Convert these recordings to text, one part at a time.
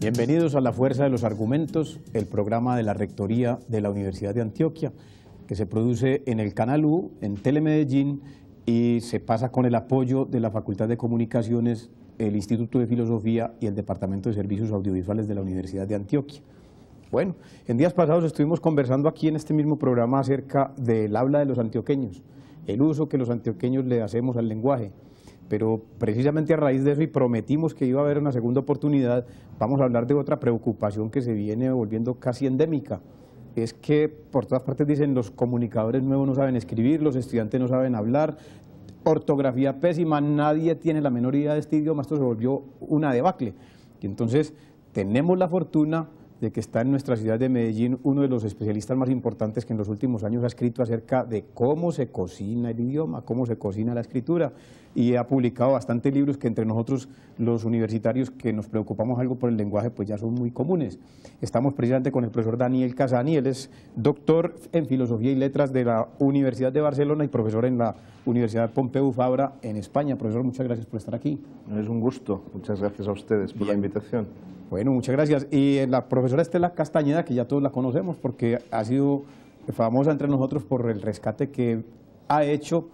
Bienvenidos a La Fuerza de los Argumentos, el programa de la Rectoría de la Universidad de Antioquia, que se produce en el Canal U, en Telemedellín, y se pasa con el apoyo de la Facultad de Comunicaciones, el Instituto de Filosofía y el Departamento de Servicios Audiovisuales de la Universidad de Antioquia. Bueno, en días pasados estuvimos conversando aquí en este mismo programa acerca del habla de los antioqueños, el uso que los antioqueños le hacemos al lenguaje. Pero precisamente a raíz de eso, y prometimos que iba a haber una segunda oportunidad, vamos a hablar de otra preocupación que se viene volviendo casi endémica. Es que por todas partes dicen los comunicadores nuevos no saben escribir, los estudiantes no saben hablar, ortografía pésima, nadie tiene la menor idea de este idioma, esto se volvió una debacle. Y entonces tenemos la fortuna de que está en nuestra ciudad de Medellín uno de los especialistas más importantes que en los últimos años ha escrito acerca de cómo se cocina el idioma, cómo se cocina la escritura, y ha publicado bastantes libros que entre nosotros los universitarios que nos preocupamos algo por el lenguaje pues ya son muy comunes. Estamos precisamente con el profesor Daniel Casani, él es doctor en Filosofía y Letras de la Universidad de Barcelona y profesor en la Universidad Pompeu Fabra en España. Profesor, muchas gracias por estar aquí. Es un gusto, muchas gracias a ustedes por la invitación. Bueno, muchas gracias. Y la profesora Estela Castañeda, que ya todos la conocemos porque ha sido famosa entre nosotros por el rescate que ha hecho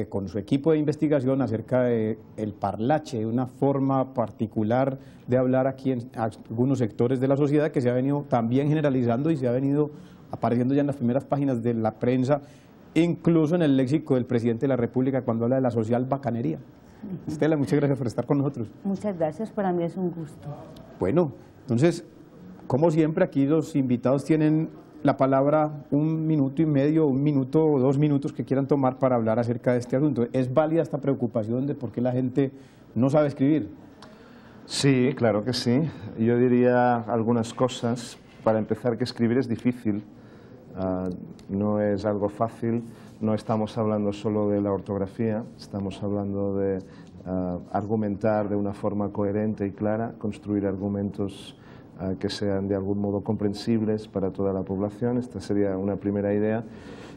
con su equipo de investigación acerca del parlache, una forma particular de hablar aquí en algunos sectores de la sociedad que se ha venido también generalizando y se ha venido apareciendo ya en las primeras páginas de la prensa, incluso en el léxico del presidente de la República cuando habla de la social bacanería. Estela, muchas gracias por estar con nosotros. Muchas gracias, para mí es un gusto. Bueno, entonces, como siempre, aquí los invitados tienen la palabra 1 minuto y medio, 1 minuto o 2 minutos que quieran tomar para hablar acerca de este asunto. ¿Es válida esta preocupación de por qué la gente no sabe escribir? Sí, claro que sí. Yo diría algunas cosas. Para empezar, que escribir es difícil, no es algo fácil. No estamos hablando solo de la ortografía, estamos hablando de argumentar de una forma coherente y clara, construir argumentos que sean de algún modo comprensibles para toda la población. Esta sería una primera idea.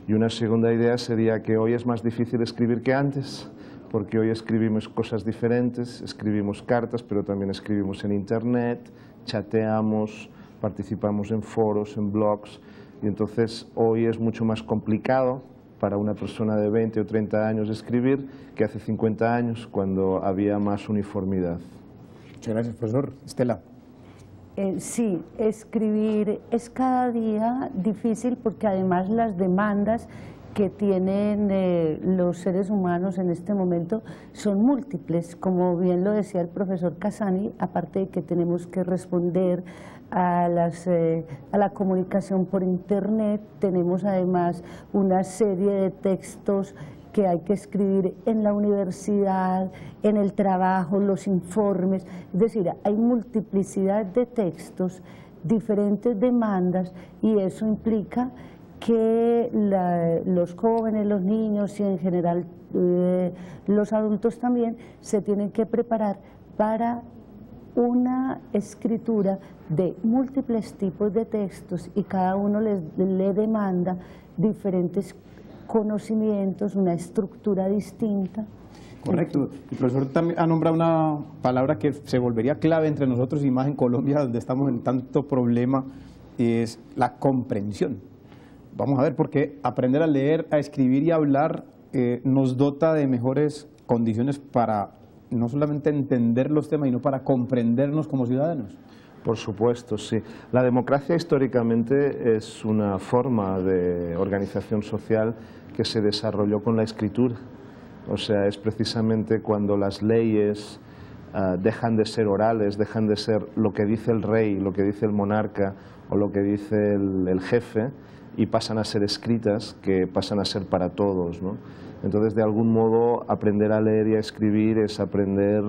Y una segunda idea sería que hoy es más difícil escribir que antes, porque hoy escribimos cosas diferentes, escribimos cartas, pero también escribimos en Internet, chateamos, participamos en foros, en blogs, y entonces hoy es mucho más complicado para una persona de 20 o 30 años escribir que hace 50 años cuando había más uniformidad. Muchas gracias, profesor. Estela. Sí, escribir es cada día difícil porque además las demandas que tienen los seres humanos en este momento son múltiples, como bien lo decía el profesor Casani, aparte de que tenemos que responder a la comunicación por Internet, tenemos además una serie de textos que hay que escribir en la universidad, en el trabajo, los informes, es decir, hay multiplicidad de textos, diferentes demandas, y eso implica que los jóvenes, los niños y en general los adultos también se tienen que preparar para una escritura de múltiples tipos de textos y cada uno le demanda diferentes conocimientos, una estructura distinta. Correcto. El profesor también ha nombrado una palabra que se volvería clave entre nosotros y más en Colombia, donde estamos en tanto problema, es la comprensión. Vamos a ver, porque aprender a leer, a escribir y a hablar nos dota de mejores condiciones para no solamente entender los temas, sino para comprendernos como ciudadanos. Por supuesto, sí. La democracia históricamente es una forma de organización social que se desarrolló con la escritura. O sea, es precisamente cuando las leyes dejan de ser orales, dejan de ser lo que dice el rey, lo que dice el monarca o lo que dice el jefe, y pasan a ser escritas, que pasan a ser para todos, ¿no? Entonces, de algún modo, aprender a leer y a escribir es aprender,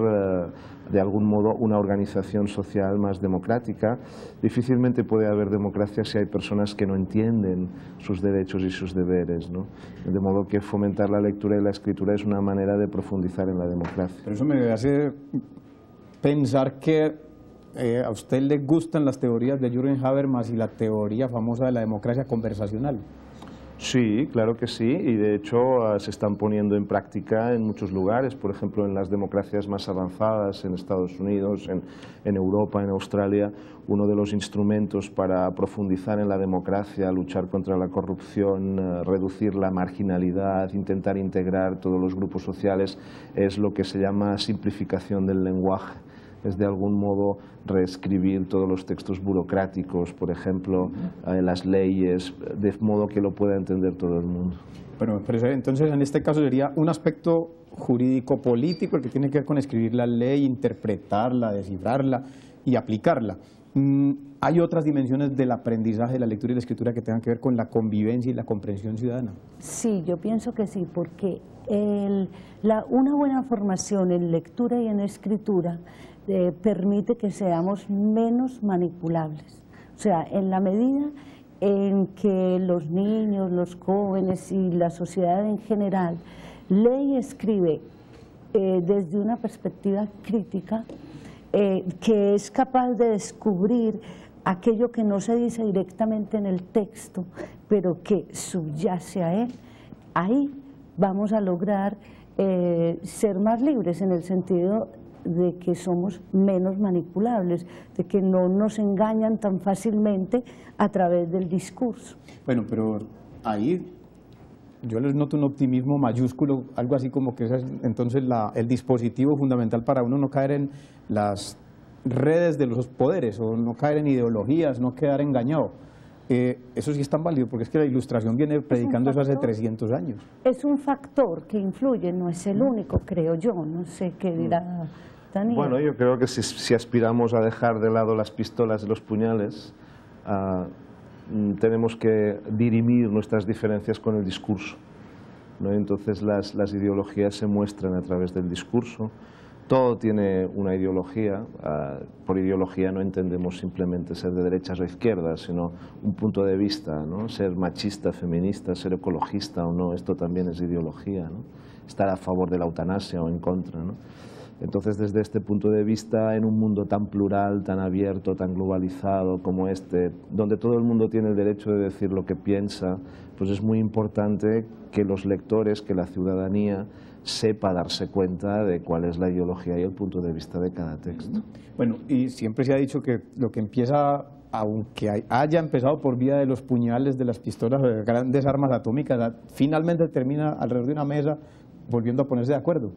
de algún modo, una organización social más democrática. Difícilmente puede haber democracia si hay personas que no entienden sus derechos y sus deberes, ¿no? De modo que fomentar la lectura y la escritura es una manera de profundizar en la democracia. Pero eso me hace pensar que a usted le gustan las teorías de Jürgen Habermas y la teoría famosa de la democracia conversacional. Sí, claro que sí, y de hecho se están poniendo en práctica en muchos lugares, por ejemplo en las democracias más avanzadas, en Estados Unidos, en Europa, en Australia. Uno de los instrumentos para profundizar en la democracia, luchar contra la corrupción, reducir la marginalidad, intentar integrar todos los grupos sociales, es lo que se llama simplificación del lenguaje. Es de algún modo reescribir todos los textos burocráticos, por ejemplo, las leyes, de modo que lo pueda entender todo el mundo. Bueno, pero entonces en este caso sería un aspecto jurídico-político el que tiene que ver con escribir la ley, interpretarla, descifrarla y aplicarla. ¿Hay otras dimensiones del aprendizaje de la lectura y la escritura que tengan que ver con la convivencia y la comprensión ciudadana? Sí, yo pienso que sí, porque una buena formación en lectura y en escritura permite que seamos menos manipulables. O sea, en la medida en que los niños, los jóvenes y la sociedad en general lee y escribe desde una perspectiva crítica, que es capaz de descubrir aquello que no se dice directamente en el texto, pero que subyace a él, ahí vamos a lograr ser más libres en el sentido de que somos menos manipulables, de que no nos engañan tan fácilmente a través del discurso. Bueno, pero ahí yo les noto un optimismo mayúsculo, algo así como que ese es entonces el dispositivo fundamental para uno no caer en las redes de los poderes o no caer en ideologías, no quedar engañado. Eso sí es tan válido, porque es que la Ilustración viene predicando eso hace 300 años. Es un factor que influye, no es el único, creo yo, no sé qué dirá Daniel. Bueno, yo creo que si aspiramos a dejar de lado las pistolas y los puñales, tenemos que dirimir nuestras diferencias con el discurso, ¿no? Entonces las ideologías se muestran a través del discurso. Todo tiene una ideología. Por ideología no entendemos simplemente ser de derechas o izquierdas, sino un punto de vista, ¿no? Ser machista, feminista, ser ecologista o no, esto también es ideología, ¿no? Estar a favor de la eutanasia o en contra, ¿no? Entonces, desde este punto de vista, en un mundo tan plural, tan abierto, tan globalizado como este, donde todo el mundo tiene el derecho de decir lo que piensa, pues es muy importante que los lectores, que la ciudadanía sepa darse cuenta de cuál es la ideología y el punto de vista de cada texto. Bueno, y siempre se ha dicho que lo que empieza, aunque haya empezado por vía de los puñales, de las pistolas, de grandes armas atómicas, finalmente termina alrededor de una mesa volviendo a ponerse de acuerdo.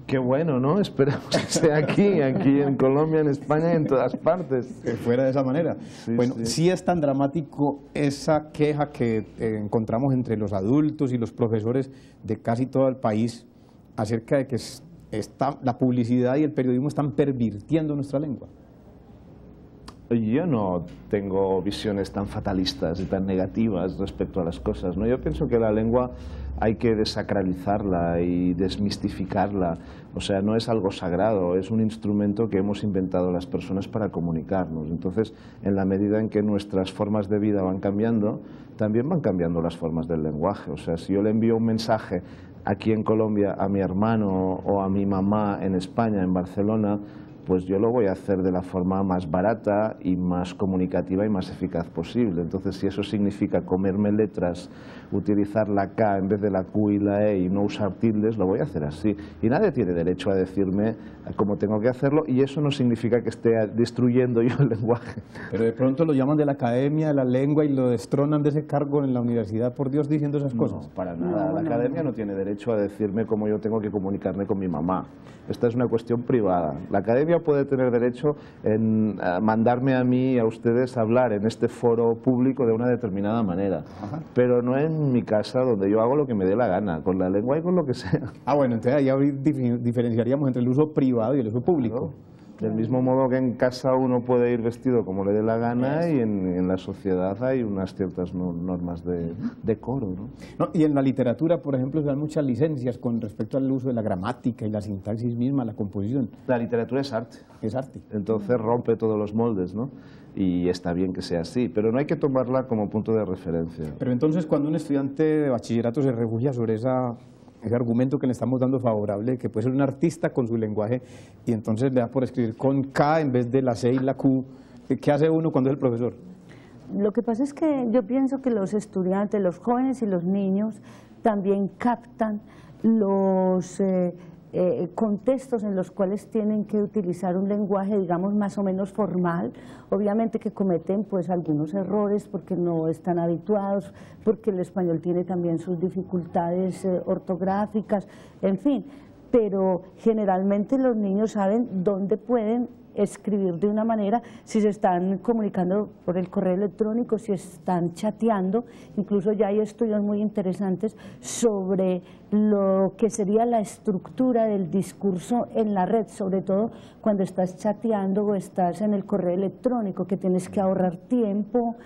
Qué bueno, ¿no? Esperamos que sea aquí en Colombia, en España, en todas partes. Que fuera de esa manera. Sí, bueno, sí. sí es tan dramático esa queja que encontramos entre los adultos y los profesores de casi todo el país acerca de que la publicidad y el periodismo están pervirtiendo nuestra lengua. Yo no tengo visiones tan fatalistas y tan negativas respecto a las cosas, ¿no? Yo pienso que la lengua hay que desacralizarla y desmistificarla. O sea, no es algo sagrado, es un instrumento que hemos inventado las personas para comunicarnos. Entonces, en la medida en que nuestras formas de vida van cambiando, también van cambiando las formas del lenguaje. O sea, si yo le envío un mensaje aquí en Colombia a mi hermano o a mi mamá en España, en Barcelona, pues yo lo voy a hacer de la forma más barata y más comunicativa y más eficaz posible. Entonces, si eso significa comerme letras, utilizar la K en vez de la Q y la E y no usar tildes, lo voy a hacer así. Y nadie tiene derecho a decirme cómo tengo que hacerlo, y eso no significa que esté destruyendo yo el lenguaje. Pero de pronto lo llaman de la Academia de la Lengua y lo destronan de ese cargo en la universidad, por Dios, diciendo esas cosas. No, para nada. La Academia no tiene derecho a decirme cómo yo tengo que comunicarme con mi mamá. Esta es una cuestión privada. La Academia puede tener derecho en mandarme a mí y a ustedes a hablar en este foro público de una determinada manera. Ajá. Pero no en mi casa, donde yo hago lo que me dé la gana, con la lengua y con lo que sea. Bueno, entonces ahí diferenciaríamos entre el uso privado y el uso público. Claro. Del mismo modo que en casa uno puede ir vestido como le dé la gana, y en la sociedad hay unas ciertas normas de decoro, ¿no? No, y en la literatura, por ejemplo, se dan muchas licencias con respecto al uso de la gramática y la sintaxis misma, la composición. La literatura es arte. Es arte. Entonces rompe todos los moldes, ¿no? Y está bien que sea así, pero no hay que tomarla como punto de referencia. Pero entonces, cuando un estudiante de bachillerato se refugia sobre ese argumento que le estamos dando favorable, que puede ser un artista con su lenguaje, y entonces le da por escribir con K en vez de la C y la Q, ¿qué hace uno cuando es el profesor? Lo que pasa es que yo pienso que los estudiantes, los jóvenes y los niños también captan los contextos en los cuales tienen que utilizar un lenguaje, digamos, más o menos formal. Obviamente que cometen pues algunos errores porque no están habituados, porque el español tiene también sus dificultades ortográficas, en fin, pero generalmente los niños saben dónde pueden escribir de una manera, si se están comunicando por el correo electrónico, si están chateando. Incluso ya hay estudios muy interesantes sobre lo que sería la estructura del discurso en la red, sobre todo cuando estás chateando o estás en el correo electrónico, que tienes que ahorrar tiempo,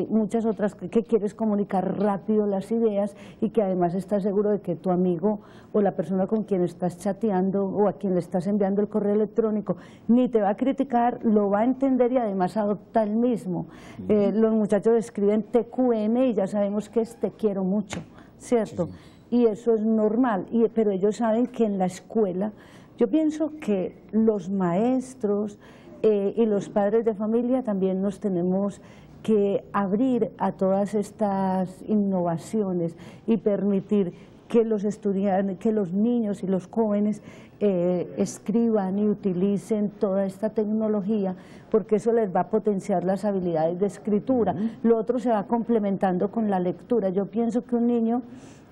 muchas otras, que quieres comunicar rápido las ideas y que además estás seguro de que tu amigo o la persona con quien estás chateando o a quien le estás enviando el correo electrónico ni te va a criticar, lo va a entender y además adopta el mismo. Los muchachos escriben TQM y ya sabemos que es te quiero mucho, ¿cierto? Sí. Y eso es normal, pero ellos saben que en la escuela, yo pienso que los maestros y los padres de familia también nos tenemos que abrir a todas estas innovaciones y permitir que los estudiantes, que los niños y los jóvenes escriban y utilicen toda esta tecnología, porque eso les va a potenciar las habilidades de escritura. Lo otro se va complementando con la lectura. Yo pienso que un niño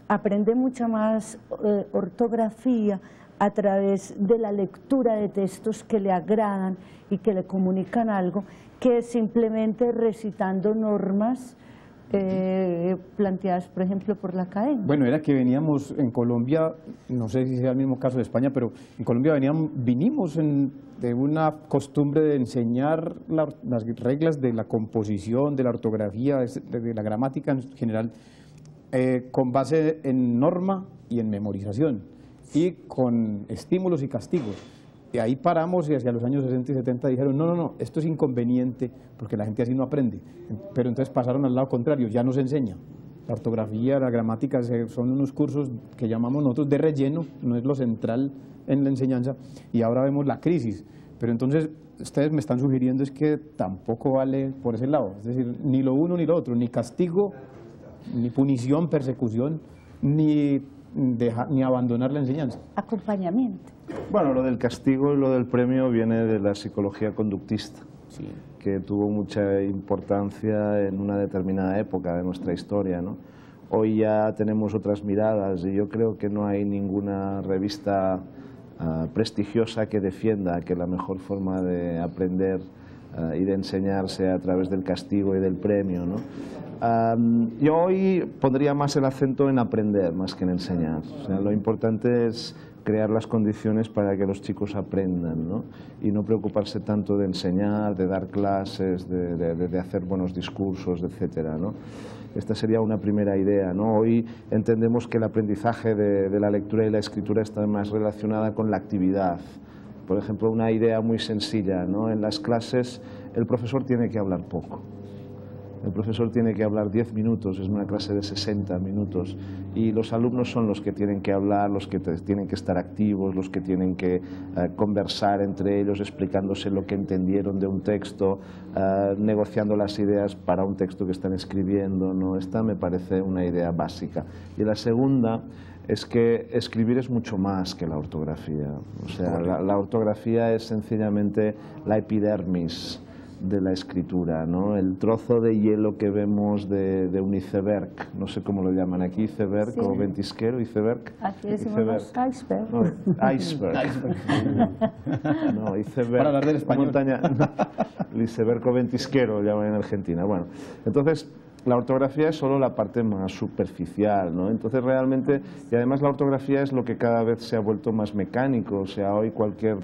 aprende mucha más ortografía a través de la lectura de textos que le agradan y que le comunican algo, que simplemente recitando normas planteadas, por ejemplo, por la academia. Bueno, era que veníamos en Colombia, no sé si sea el mismo caso de España, pero en Colombia vinimos de una costumbre de enseñar las reglas de la composición, de la ortografía, de la gramática en general, con base en norma y en memorización, y con estímulos y castigos. Y ahí paramos y hacia los años 60 y 70 dijeron, no, esto es inconveniente porque la gente así no aprende. Pero entonces pasaron al lado contrario, ya no se enseña. La ortografía, la gramática son unos cursos que llamamos nosotros de relleno, no es lo central en la enseñanza, y ahora vemos la crisis. Pero entonces ustedes me están sugiriendo es que tampoco vale por ese lado, es decir, ni lo uno ni lo otro, ni castigo, ni punición, persecución, ni abandonar la enseñanza. Acompañamiento. Bueno, lo del castigo y lo del premio viene de la psicología conductista, sí, que tuvo mucha importancia en una determinada época de nuestra historia, ¿no? Hoy ya tenemos otras miradas y yo creo que no hay ninguna revista prestigiosa que defienda que la mejor forma de aprender y de enseñar sea a través del castigo y del premio, ¿no? Yo hoy pondría más el acento en aprender más que en enseñar. O sea, lo importante es crear las condiciones para que los chicos aprendan, ¿no? Y no preocuparse tanto de enseñar, de dar clases, de hacer buenos discursos, etcétera, ¿no? Esta sería una primera idea, ¿no? Hoy entendemos que el aprendizaje de la lectura y la escritura está más relacionada con la actividad. Por ejemplo, una idea muy sencilla, ¿no? En las clases el profesor tiene que hablar poco. El profesor tiene que hablar 10 minutos, es una clase de 60 minutos, y los alumnos son los que tienen que hablar, los que tienen que estar activos, los que tienen que conversar entre ellos, explicándose lo que entendieron de un texto, negociando las ideas para un texto que están escribiendo, ¿no? Esta me parece una idea básica. Y la segunda es que escribir es mucho más que la ortografía. O sea, la ortografía es sencillamente la epidermis de la escritura, ¿no? El trozo de hielo que vemos de un iceberg, no sé cómo lo llaman aquí, iceberg, sí, o ventisquero, iceberg. Aquí decimos iceberg. No, iceberg. No, iceberg. Para hablar del español. Montaña, no, el iceberg o ventisquero lo llaman en Argentina. Bueno, entonces la ortografía es solo la parte más superficial, ¿no? Entonces realmente, y además la ortografía es lo que cada vez se ha vuelto más mecánico, o sea, hoy cualquier